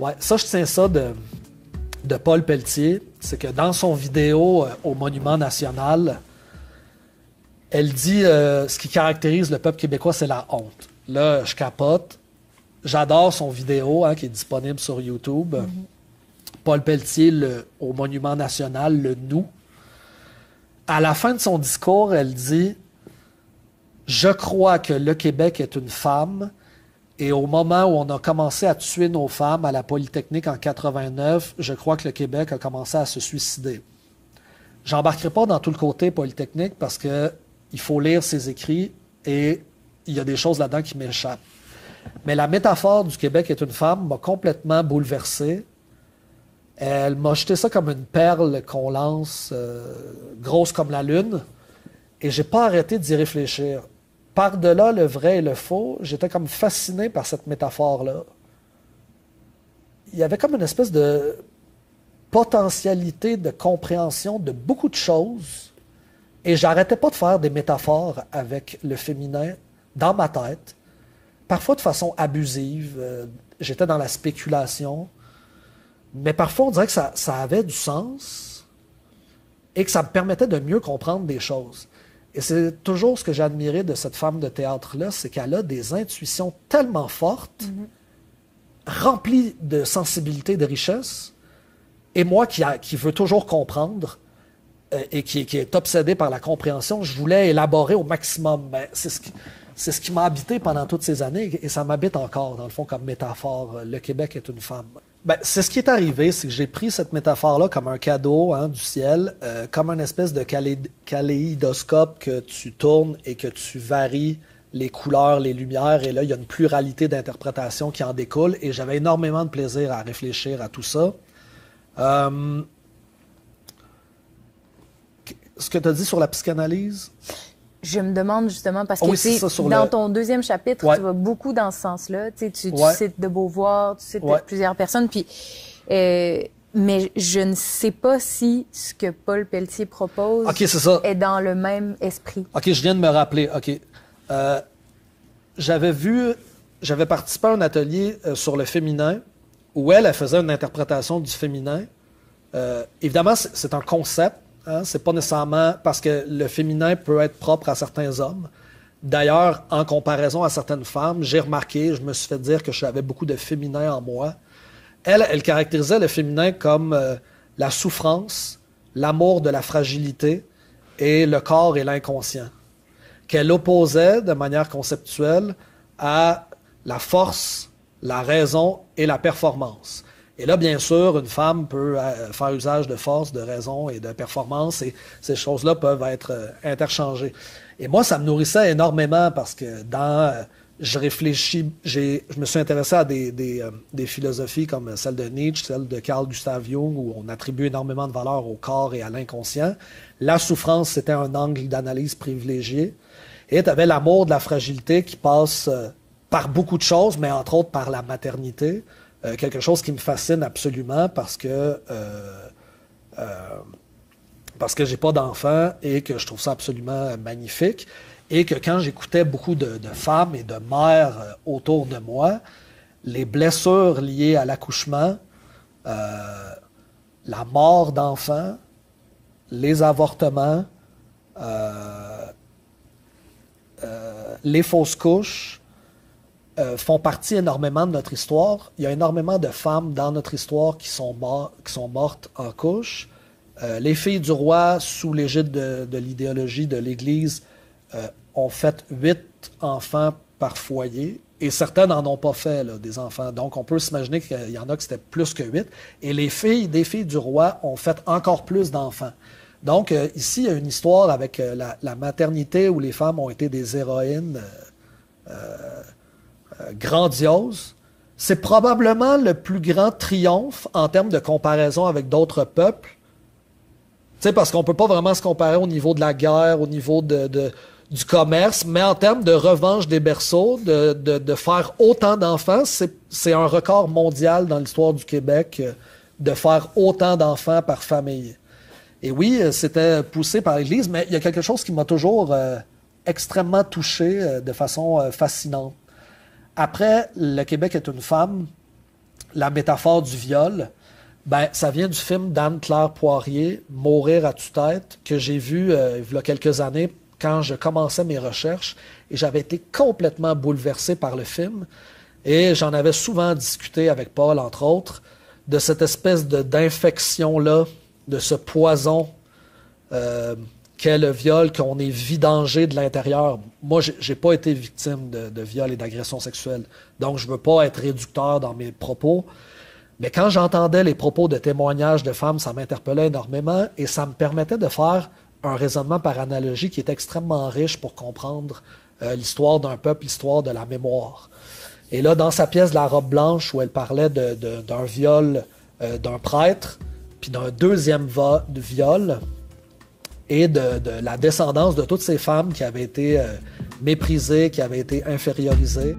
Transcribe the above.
Ouais, ça, je tiens ça de Paul Pelletier. C'est que dans son vidéo au Monument National, elle dit ce qui caractérise le peuple québécois, c'est la honte. Là, je capote. J'adore son vidéo qui est disponible sur YouTube. Paul Pelletier, au Monument National, le nous. À la fin de son discours, elle dit « Je crois que le Québec est une femme et au moment où on a commencé à tuer nos femmes à la Polytechnique en 89, je crois que le Québec a commencé à se suicider. » J'embarquerai pas dans tout le côté Polytechnique parce que il faut lire ses écrits et il y a des choses là-dedans qui m'échappent. Mais la métaphore du Québec est une femme m'a complètement bouleversé. Elle m'a jeté ça comme une perle qu'on lance, grosse comme la lune, et j'ai pas arrêté d'y réfléchir. Par-delà le vrai et le faux, j'étais comme fasciné par cette métaphore-là. Il y avait comme une espèce de potentialité de compréhension de beaucoup de choses, et j'arrêtais pas de faire des métaphores avec le féminin dans ma tête, parfois de façon abusive. J'étais dans la spéculation. Mais parfois, on dirait que ça avait du sens et que ça me permettait de mieux comprendre des choses. Et c'est toujours ce que j'ai admiré de cette femme de théâtre-là, c'est qu'elle a des intuitions tellement fortes, remplies de sensibilité, de richesse. Et moi, qui veux toujours comprendre et qui est obsédé par la compréhension, je voulais élaborer au maximum. Ben, c'est ce qui m'a habité pendant toutes ces années et ça m'habite encore, dans le fond, comme métaphore. Le Québec est une femme. Ben, c'est ce qui est arrivé, c'est que j'ai pris cette métaphore-là comme un cadeau du ciel, comme une espèce de kaléidoscope que tu tournes et que tu varies les couleurs, les lumières, et là, il y a une pluralité d'interprétations qui en découle, et j'avais énormément de plaisir à réfléchir à tout ça. Ce que tu as dit sur la psychanalyse? Je me demande justement, parce que oui, ça, dans ton deuxième chapitre, ouais. tu vas beaucoup dans ce sens-là. Tu ouais. cites de Beauvoir, tu cites ouais. plusieurs personnes, puis, mais je ne sais pas si ce que Paul Pelletier propose est dans le même esprit. OK, je viens de me rappeler. OK. J'avais participé à un atelier sur le féminin où elle faisait une interprétation du féminin. Évidemment, c'est un concept. C'est pas nécessairement parce que le féminin peut être propre à certains hommes. D'ailleurs, en comparaison à certaines femmes, j'ai remarqué, je me suis fait dire que j'avais beaucoup de féminin en moi. Elle caractérisait le féminin comme la souffrance, l'amour de la fragilité et le corps et l'inconscient, qu'elle opposait de manière conceptuelle à la force, la raison et la performance. Et là, bien sûr, une femme peut faire usage de force, de raison et de performance, et ces choses-là peuvent être interchangées. Et moi, ça me nourrissait énormément parce que je réfléchis, je me suis intéressé à des philosophies comme celle de Nietzsche, celle de Carl Gustav Jung, où on attribue énormément de valeur au corps et à l'inconscient. La souffrance, c'était un angle d'analyse privilégié. Et tu avais l'amour de la fragilité qui passe par beaucoup de choses, mais entre autres par la maternité. Quelque chose qui me fascine absolument parce que j'ai pas d'enfant et que je trouve ça absolument magnifique. Et que quand j'écoutais beaucoup de femmes et de mères autour de moi, les blessures liées à l'accouchement, la mort d'enfants, les avortements, les fausses couches, font partie énormément de notre histoire. Il y a énormément de femmes dans notre histoire qui sont mortes en couche. Les filles du roi, sous l'égide de l'idéologie de l'Église, ont fait 8 enfants par foyer, et certaines n'en ont pas fait, là, des enfants. Donc, on peut s'imaginer qu'il y en a qui c'était plus que 8. Et les filles des filles du roi ont fait encore plus d'enfants. Donc, ici, il y a une histoire avec la maternité où les femmes ont été des héroïnes grandiose. C'est probablement le plus grand triomphe en termes de comparaison avec d'autres peuples. Tu sais, parce qu'on ne peut pas vraiment se comparer au niveau de la guerre, au niveau du commerce, mais en termes de revanche des berceaux, de faire autant d'enfants, c'est un record mondial dans l'histoire du Québec de faire autant d'enfants par famille. Et oui, c'était poussé par l'Église, mais il y a quelque chose qui m'a toujours extrêmement touché de façon fascinante. Après, le Québec est une femme. la métaphore du viol, ben, ça vient du film d'Anne-Claire Poirier, Mourir à tue-tête, que j'ai vu il y a quelques années quand je commençais mes recherches, et j'avais été complètement bouleversé par le film. Et j'en avais souvent discuté avec Paul, entre autres, de cette espèce d'infection-là, de ce poison qu'est le viol, qu'on est vidangé de l'intérieur. Moi, j'ai pas été victime de viol et d'agression sexuelle, donc je veux pas être réducteur dans mes propos. Mais quand j'entendais les propos de témoignages de femmes, ça m'interpellait énormément et ça me permettait de faire un raisonnement par analogie qui est extrêmement riche pour comprendre l'histoire d'un peuple, l'histoire de la mémoire. Et là, dans sa pièce La robe blanche, où elle parlait d'un viol d'un prêtre, puis d'un deuxième viol, et de la descendance de toutes ces femmes qui avaient été méprisées, qui avaient été infériorisées.